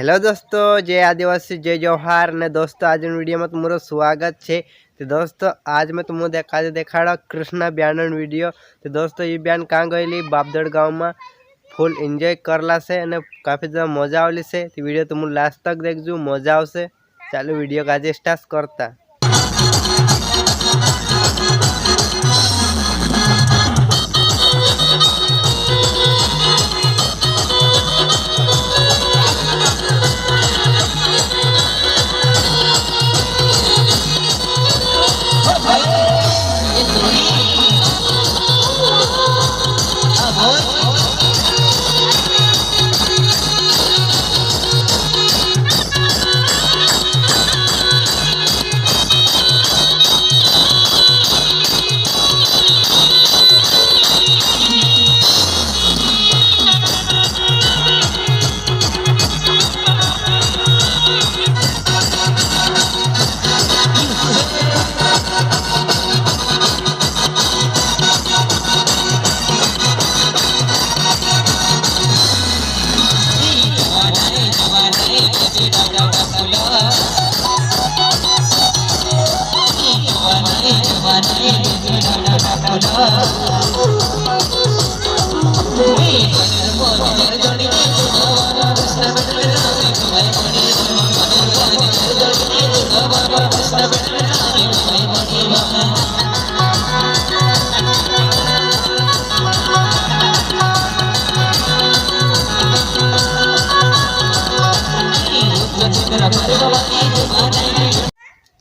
Hello दोस्तों, जय आदिवासी जय जवाहर ने दोस्तों आज वीडियो में तुम्हारा स्वागत है। तो दोस्तों आज मैं तुमको देखाड़ा कृष्णा ब्यान वीडियो। तो दोस्तों ये ब्यान कहाँ गई बापदड़ गाँव में फूल एंजॉय करला से काफ़ी ज़्यादा मजा आवली से। तो वीडियो तुम लास्ट तक देखजो, मजा आवशे। चालू वीडियो का आज स्टार्ट करता।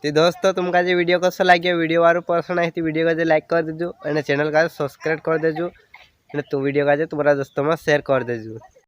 तो दोस्तों तुमका जो वीडियो कसो लगे वीडियो वारू पसंद आई तो वीडियो का लाइक कर दीजिए और चैनल का सब्सक्राइब कर दीजिए। तो वीडियो का तुम्हारा दोस्तों में शेयर कर दीजिए।